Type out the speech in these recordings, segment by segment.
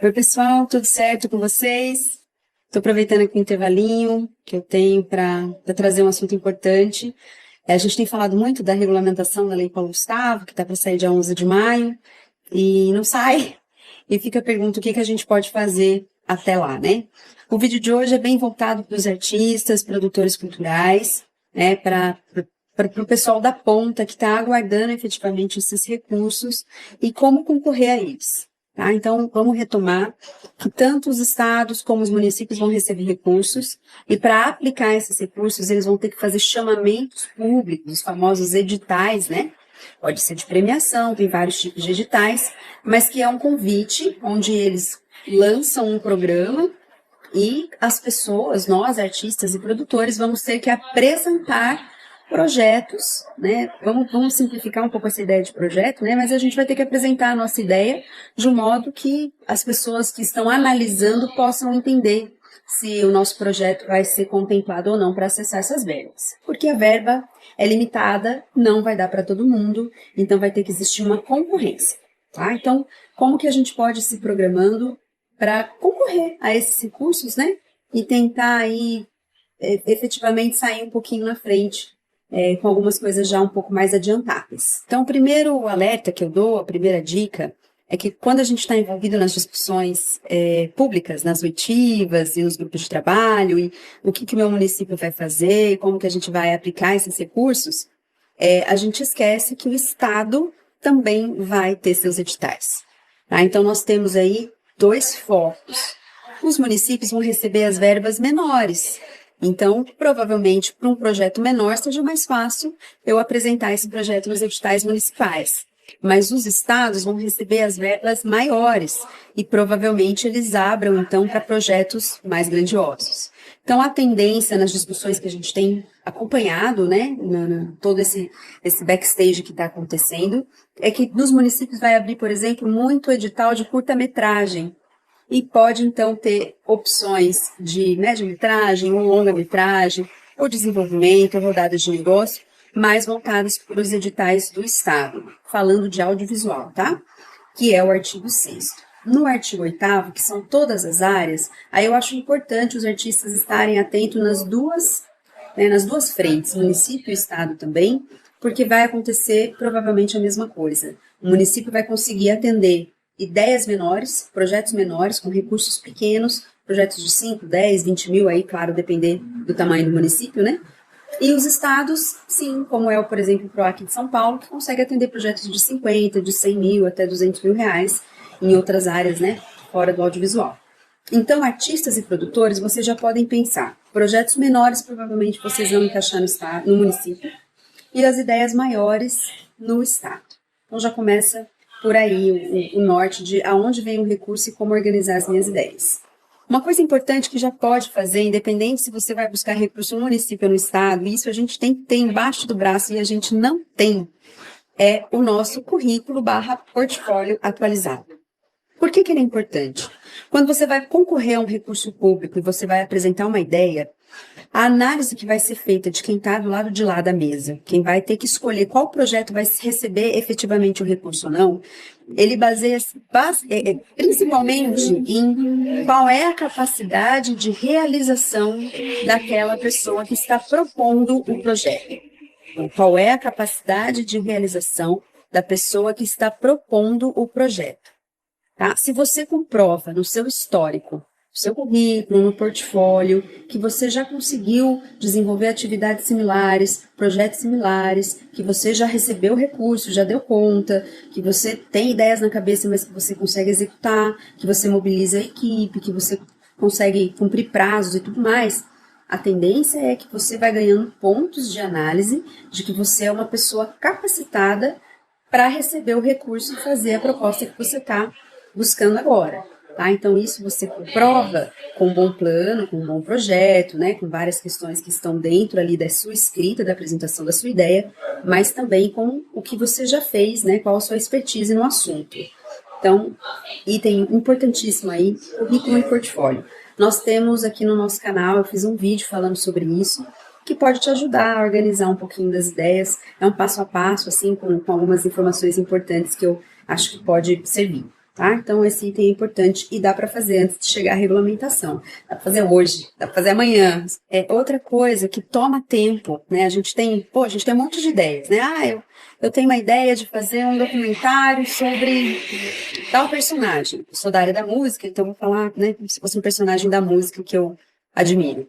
Oi, pessoal, tudo certo com vocês? Estou aproveitando aqui o intervalinho que eu tenho para trazer um assunto importante. A gente tem falado muito da regulamentação da Lei Paulo Gustavo, que está para sair dia 11 de maio, e não sai. E fica a pergunta, o que a gente pode fazer até lá, né? O vídeo de hoje é bem voltado para os artistas, produtores culturais, né, para o pessoal da ponta que está aguardando efetivamente esses recursos e como concorrer a eles. Tá? Então, vamos retomar que tanto os estados como os municípios vão receber recursos e para aplicar esses recursos, eles vão ter que fazer chamamentos públicos, os famosos editais, né? Pode ser de premiação, tem vários tipos de editais, mas que é um convite onde eles lançam um programa e as pessoas, nós, artistas e produtores, vamos ter que apresentar projetos, né? Vamos simplificar um pouco essa ideia de projeto, né? Mas a gente vai ter que apresentar a nossa ideia de um modo que as pessoas que estão analisando possam entender se o nosso projeto vai ser contemplado ou não para acessar essas verbas. Porque a verba é limitada, não vai dar para todo mundo, então vai ter que existir uma concorrência, tá? Então, como que a gente pode ir se programando para concorrer a esses recursos, né? E tentar aí efetivamente sair um pouquinho na frente com algumas coisas já um pouco mais adiantadas. Então, o primeiro alerta que eu dou, a primeira dica, é que quando a gente está envolvido nas discussões públicas, nas oitivas e nos grupos de trabalho, e o que o meu município vai fazer, como que a gente vai aplicar esses recursos, a gente esquece que o Estado também vai ter seus editais. Tá? Então, nós temos aí dois focos. Os municípios vão receber as verbas menores. Então, provavelmente, para um projeto menor, seja mais fácil eu apresentar esse projeto nos editais municipais. Mas os estados vão receber as verbas maiores e provavelmente eles abram, então, para projetos mais grandiosos. Então, a tendência nas discussões que a gente tem acompanhado, né, todo esse backstage que está acontecendo, é que nos municípios vai abrir, por exemplo, muito edital de curta-metragem. E pode, então, ter opções de média-metragem ou longa-metragem, ou desenvolvimento, ou rodadas de negócio, mais voltadas para os editais do Estado, falando de audiovisual, tá? Que é o artigo 6º. No artigo 8º, que são todas as áreas, aí eu acho importante os artistas estarem atentos nas duas frentes, município e Estado também, porque vai acontecer provavelmente a mesma coisa. O município vai conseguir atender ideias menores, projetos menores, com recursos pequenos, projetos de 5, 10, 20 mil, aí, claro, depender do tamanho do município, né? E os estados, sim, como é, por exemplo, o PROAC de São Paulo, que consegue atender projetos de 50, de 100 mil, até 200 mil reais, em outras áreas, né, fora do audiovisual. Então, artistas e produtores, vocês já podem pensar, projetos menores, provavelmente, vocês vão encaixar no estado, no município, e as ideias maiores no estado. Então, já começa por aí o norte de aonde vem o recurso e como organizar as minhas ideias. Uma coisa importante que já pode fazer, independente se você vai buscar recurso no município ou no estado, isso a gente tem que ter embaixo do braço e a gente não tem, é o nosso currículo/portfólio atualizado. Por que ele é importante? Quando você vai concorrer a um recurso público e você vai apresentar uma ideia, a análise que vai ser feita de quem está do lado de lá da mesa, quem vai ter que escolher qual projeto vai receber efetivamente o recurso ou não, ele baseia-se principalmente em qual é a capacidade de realização daquela pessoa que está propondo o projeto. Então, qual é a capacidade de realização da pessoa que está propondo o projeto. Tá? Se você comprova no seu histórico, no seu currículo, no portfólio, que você já conseguiu desenvolver atividades similares, projetos similares, que você já recebeu recursos, já deu conta, que você tem ideias na cabeça, mas que você consegue executar, que você mobiliza a equipe, que você consegue cumprir prazos e tudo mais, a tendência é que você vai ganhando pontos de análise de que você é uma pessoa capacitada para receber o recurso e fazer a proposta que você está buscando agora, tá? Então, isso você comprova com um bom plano, com um bom projeto, né? Com várias questões que estão dentro ali da sua escrita, da apresentação da sua ideia, mas também com o que você já fez, né? Qual a sua expertise no assunto. Então, item importantíssimo aí, currículo e portfólio. Nós temos aqui no nosso canal, eu fiz um vídeo falando sobre isso, que pode te ajudar a organizar um pouquinho das ideias. É um passo a passo, assim, com algumas informações importantes que eu acho que pode servir. tá? Então, esse item é importante e dá para fazer antes de chegar à regulamentação. Dá para fazer hoje, dá para fazer amanhã. É outra coisa que toma tempo, né? A gente tem um monte de ideias, né? Eu tenho uma ideia de fazer um documentário sobre tal personagem. Eu sou da área da música, então vou falar, né, como se fosse um personagem da música que eu admiro.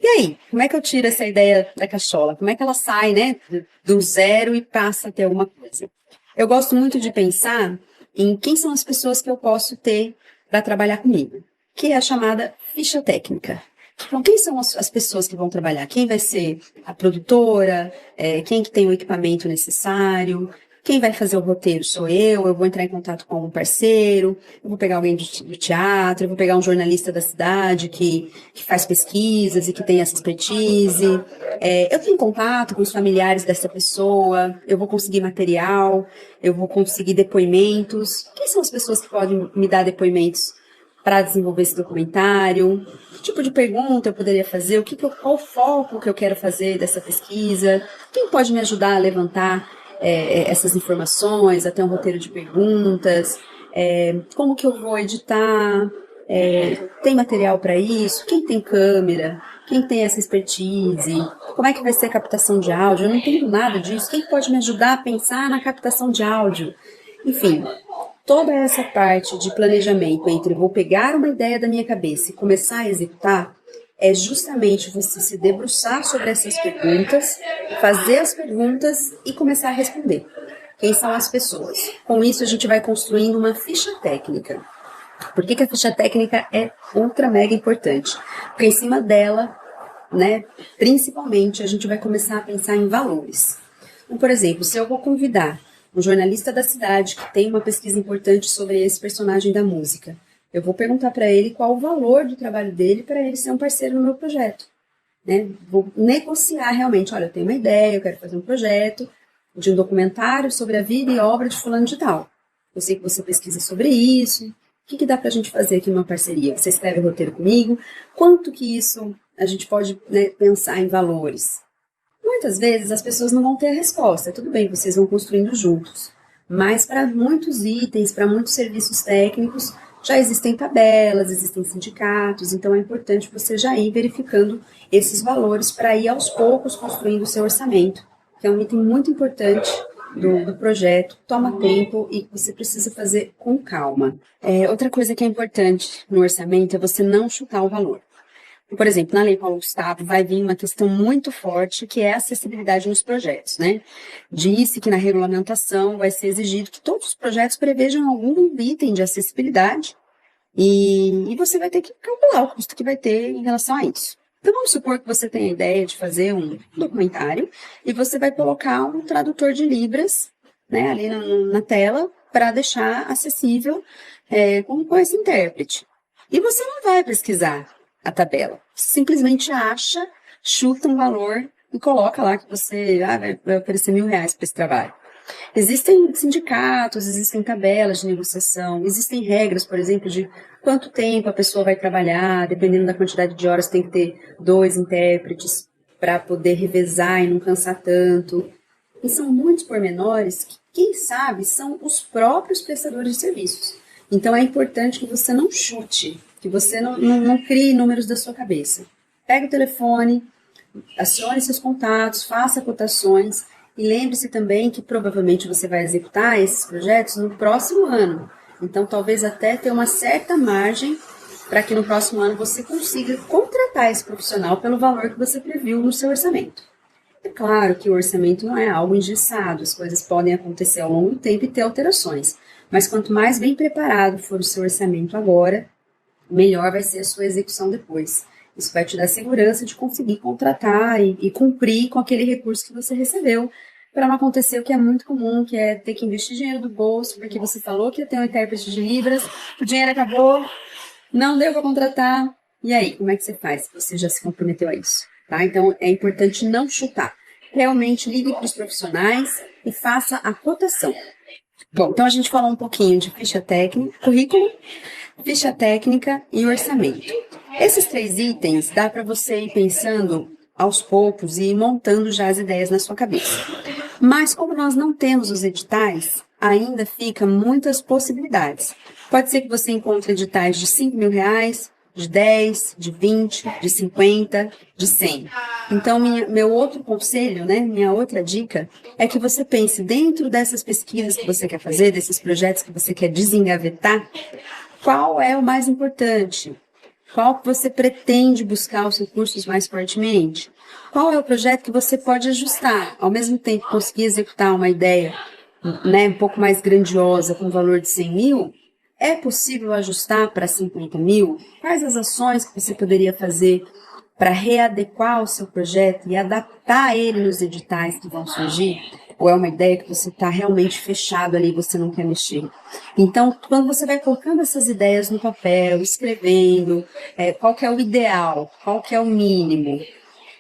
E aí, como é que eu tiro essa ideia da cachola? Como é que ela sai, né, do zero e passa a ter alguma coisa? Eu gosto muito de pensar em quem são as pessoas que eu posso ter para trabalhar comigo, que é a chamada ficha técnica. Então, quem são as pessoas que vão trabalhar? Quem vai ser a produtora? Quem que tem o equipamento necessário? Quem vai fazer o roteiro sou eu vou entrar em contato com algum parceiro, eu vou pegar alguém do teatro, eu vou pegar um jornalista da cidade que faz pesquisas e que tem essa expertise. Eu tenho contato com os familiares dessa pessoa, eu vou conseguir material, eu vou conseguir depoimentos. Quem são as pessoas que podem me dar depoimentos para desenvolver esse documentário? Que tipo de pergunta eu poderia fazer? Qual o foco que eu quero fazer dessa pesquisa? Quem pode me ajudar a levantar essas informações, até um roteiro de perguntas? Como que eu vou editar? Tem material para isso? Quem tem câmera? Quem tem essa expertise? Como é que vai ser a captação de áudio? Eu não entendo nada disso. Quem pode me ajudar a pensar na captação de áudio? Enfim, toda essa parte de planejamento entre vou pegar uma ideia da minha cabeça e começar a executar é justamente você se debruçar sobre essas perguntas, fazer as perguntas e começar a responder. Quem são as pessoas? Com isso, a gente vai construindo uma ficha técnica. Por que a ficha técnica é ultra mega importante? Porque em cima dela, né, principalmente, a gente vai começar a pensar em valores. Então, por exemplo, se eu vou convidar um jornalista da cidade que tem uma pesquisa importante sobre esse personagem da música, eu vou perguntar para ele qual o valor do trabalho dele para ele ser um parceiro no meu projeto. Né? Vou negociar realmente, olha, eu tenho uma ideia, eu quero fazer um projeto de um documentário sobre a vida e obra de fulano de tal. Eu sei que você pesquisa sobre isso, o que dá para a gente fazer aqui numa parceria? Você escreve o roteiro comigo? Quanto que isso a gente pode, né, pensar em valores? Muitas vezes as pessoas não vão ter a resposta. Tudo bem, vocês vão construindo juntos. Mas para muitos itens, para muitos serviços técnicos, já existem tabelas, existem sindicatos, então é importante você já ir verificando esses valores para ir aos poucos construindo o seu orçamento, que é um item muito importante do projeto, toma tempo e você precisa fazer com calma. Outra coisa que é importante no orçamento é você não chutar o valor. Por exemplo, na Lei Paulo Gustavo vai vir uma questão muito forte que é a acessibilidade nos projetos, né? Disse que na regulamentação vai ser exigido que todos os projetos prevejam algum item de acessibilidade e você vai ter que calcular o custo que vai ter em relação a isso. Então vamos supor que você tenha a ideia de fazer um documentário e você vai colocar um tradutor de Libras, né, ali na tela para deixar acessível com esse intérprete. E você não vai pesquisar a tabela. Simplesmente acha, chuta um valor e coloca lá que você vai oferecer R$1.000 para esse trabalho. Existem sindicatos, existem tabelas de negociação, existem regras, por exemplo, de quanto tempo a pessoa vai trabalhar, dependendo da quantidade de horas tem que ter 2 intérpretes para poder revezar e não cansar tanto. E são muitos pormenores que, quem sabe, são os próprios prestadores de serviços. Então é importante que você não chute, que você não crie números da sua cabeça. Pega o telefone, acione seus contatos, faça cotações e lembre-se também que provavelmente você vai executar esses projetos no próximo ano. Então talvez até ter uma certa margem para que no próximo ano você consiga contratar esse profissional pelo valor que você previu no seu orçamento. É claro que o orçamento não é algo engessado, as coisas podem acontecer ao longo do tempo e ter alterações. Mas quanto mais bem preparado for o seu orçamento agora, melhor vai ser a sua execução depois. Isso vai te dar segurança de conseguir contratar e cumprir com aquele recurso que você recebeu, para não acontecer o que é muito comum, que é ter que investir dinheiro do bolso, porque você falou que ia ter um intérprete de Libras, o dinheiro acabou, não deu para contratar, e aí, como é que você faz se você já se comprometeu a isso? Tá? Então, é importante não chutar. Realmente, ligue para os profissionais e faça a cotação. Bom, então a gente falou um pouquinho de ficha técnica, currículo, ficha técnica e orçamento. Esses 3 itens dá para você ir pensando aos poucos e ir montando já as ideias na sua cabeça. Mas como nós não temos os editais, ainda fica muitas possibilidades. Pode ser que você encontre editais de R$ 5.000, de 10, de 20, de 50, de 100. Então, meu outro conselho, né, minha outra dica, é que você pense dentro dessas pesquisas que você quer fazer, desses projetos que você quer desengavetar, qual é o mais importante? Qual que você pretende buscar os recursos mais fortemente? Qual é o projeto que você pode ajustar? Ao mesmo tempo, conseguir executar uma ideia, né, um pouco mais grandiosa, com valor de 100 mil, é possível ajustar para 50 mil? Quais as ações que você poderia fazer para readequar o seu projeto e adaptar ele nos editais que vão surgir? Ou é uma ideia que você está realmente fechado ali e você não quer mexer? Então, quando você vai colocando essas ideias no papel, escrevendo, qual que é o ideal, qual que é o mínimo,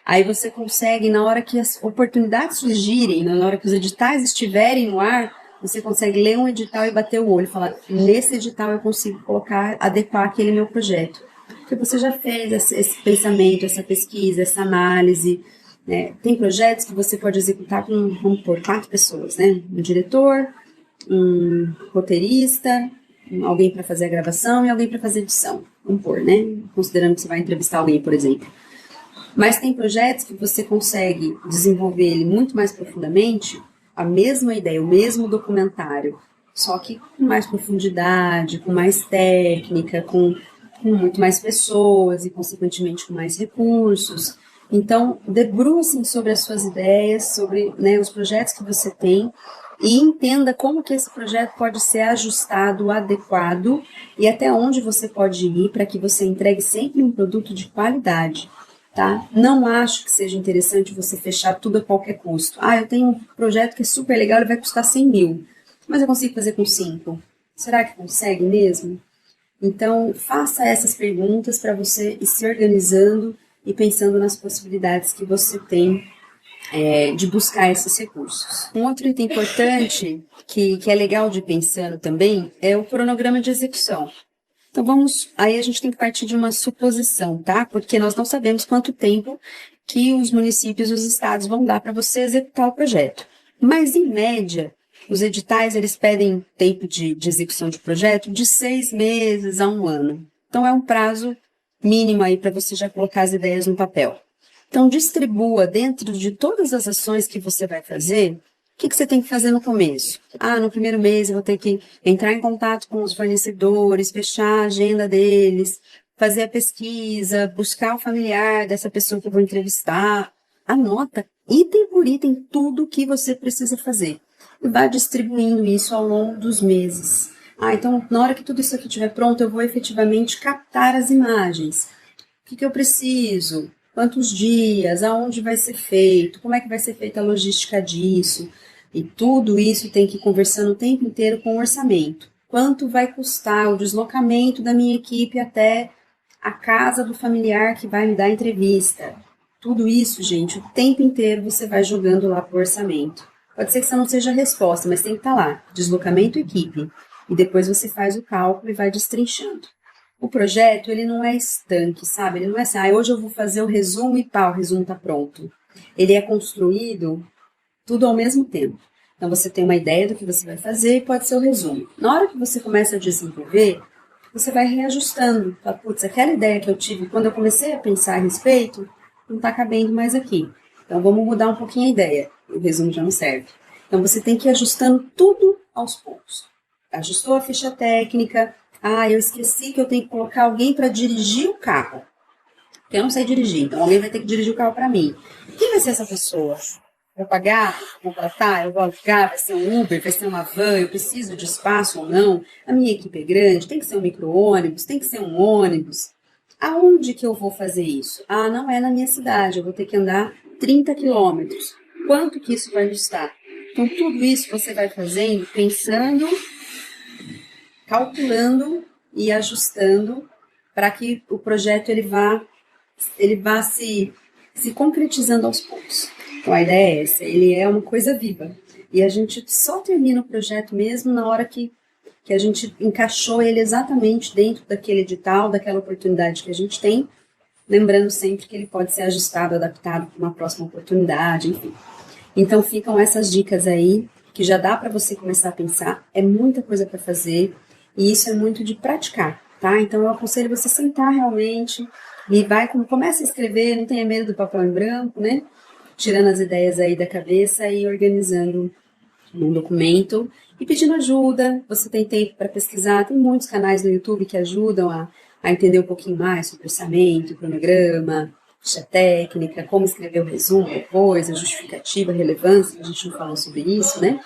aí você consegue, na hora que as oportunidades surgirem, na hora que os editais estiverem no ar, você consegue ler um edital e bater o olho e falar, nesse edital eu consigo colocar, adequar aquele meu projeto. Porque você já fez esse pensamento, essa pesquisa, essa análise, né? Tem projetos que você pode executar com, vamos por 4 pessoas, né? Um diretor, um roteirista, alguém para fazer a gravação e alguém para fazer a edição. Vamos pôr, né? Considerando que você vai entrevistar alguém, por exemplo. Mas tem projetos que você consegue desenvolver ele muito mais profundamente, a mesma ideia, o mesmo documentário, só que com mais profundidade, com mais técnica, com muito mais pessoas e, consequentemente, com mais recursos. Então, debrucem sobre as suas ideias, sobre, né, os projetos que você tem e entenda como que esse projeto pode ser ajustado, adequado e até onde você pode ir para que você entregue sempre um produto de qualidade. Tá? Não acho que seja interessante você fechar tudo a qualquer custo. Eu tenho um projeto que é super legal e vai custar 100 mil, mas eu consigo fazer com 5. Será que consegue mesmo? Então, faça essas perguntas para você ir se organizando e pensando nas possibilidades que você tem de buscar esses recursos. Um outro item importante que é legal de ir pensando também é o cronograma de execução. Então aí a gente tem que partir de uma suposição, tá? Porque nós não sabemos quanto tempo que os municípios e os estados vão dar para você executar o projeto. Mas, em média, os editais, eles pedem tempo de execução de projeto de 6 meses a 1 ano. Então, é um prazo mínimo aí para você já colocar as ideias no papel. Então, distribua dentro de todas as ações que você vai fazer. O que você tem que fazer no começo? No primeiro mês eu vou ter que entrar em contato com os fornecedores, fechar a agenda deles, fazer a pesquisa, buscar o familiar dessa pessoa que eu vou entrevistar. Anota, item por item, tudo o que você precisa fazer. E vá distribuindo isso ao longo dos meses. Então, na hora que tudo isso aqui estiver pronto, eu vou efetivamente captar as imagens. O que eu preciso? Quantos dias? Aonde vai ser feito? Como é que vai ser feita a logística disso? E tudo isso tem que ir conversando o tempo inteiro com o orçamento. Quanto vai custar o deslocamento da minha equipe até a casa do familiar que vai me dar a entrevista? Tudo isso, gente, o tempo inteiro você vai jogando lá para o orçamento. Pode ser que essa não seja a resposta, mas tem que estar lá. Deslocamento equipe. E depois você faz o cálculo e vai destrinchando. O projeto, ele não é estanque, sabe? Ele não é assim, hoje eu vou fazer o resumo e pá, o resumo está pronto. Ele é construído tudo ao mesmo tempo. Então, você tem uma ideia do que você vai fazer e pode ser o resumo. Na hora que você começa a desenvolver, você vai reajustando. Fala, putz, aquela ideia que eu tive quando eu comecei a pensar a respeito, não está cabendo mais aqui. Então, vamos mudar um pouquinho a ideia. O resumo já não serve. Então, você tem que ir ajustando tudo aos poucos. Ajustou a ficha técnica. Eu esqueci que eu tenho que colocar alguém para dirigir o carro. Eu não sei dirigir, então alguém vai ter que dirigir o carro para mim. Quem vai ser essa pessoa? Eu vou pagar, vou contratar, eu vou alugar, vai ser um Uber, vai ser uma van, eu preciso de espaço ou não? A minha equipe é grande, tem que ser um micro-ônibus, tem que ser um ônibus. Aonde que eu vou fazer isso? Não é na minha cidade, eu vou ter que andar 30 quilômetros. Quanto que isso vai custar? Então, tudo isso você vai fazendo, pensando, calculando e ajustando para que o projeto ele vá se concretizando aos poucos. Então, a ideia é essa, ele é uma coisa viva. E a gente só termina o projeto mesmo na hora que a gente encaixou ele exatamente dentro daquele edital, daquela oportunidade que a gente tem, lembrando sempre que ele pode ser ajustado, adaptado para uma próxima oportunidade, enfim. Então, ficam essas dicas aí que já dá para você começar a pensar, é muita coisa para fazer, e isso é muito de praticar, tá? Então eu aconselho você sentar realmente e começa a escrever, não tenha medo do papel em branco, né? Tirando as ideias aí da cabeça e organizando num documento e pedindo ajuda. Você tem tempo para pesquisar, tem muitos canais no YouTube que ajudam a entender um pouquinho mais sobre orçamento, cronograma, ficha técnica, como escrever o resumo depois, a justificativa, a relevância, a gente não falou sobre isso, né?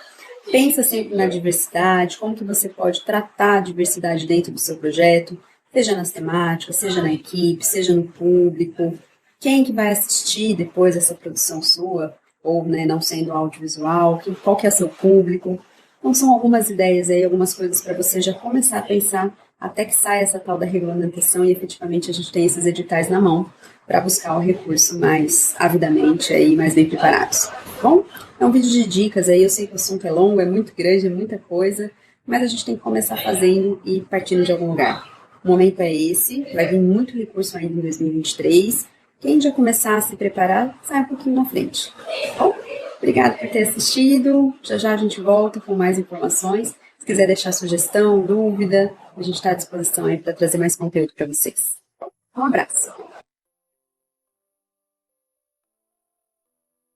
Pensa sempre na diversidade, como que você pode tratar a diversidade dentro do seu projeto, seja nas temáticas, seja na equipe, seja no público, quem que vai assistir depois essa produção sua, ou né, não sendo audiovisual, qual que é o seu público. Então são algumas ideias aí, algumas coisas para você já começar a pensar até que saia essa tal da regulamentação e efetivamente a gente tem esses editais na mão para buscar o recurso mais avidamente aí, mais bem preparados. Bom, é um vídeo de dicas aí, eu sei que o assunto é longo, é muito grande, é muita coisa, mas a gente tem que começar fazendo e partindo de algum lugar. O momento é esse, vai vir muito recurso ainda em 2023. Quem já começar a se preparar, sai um pouquinho na frente. Bom, obrigada por ter assistido. Já já a gente volta com mais informações. Se quiser deixar sugestão, dúvida, a gente está à disposição aí para trazer mais conteúdo para vocês. Um abraço.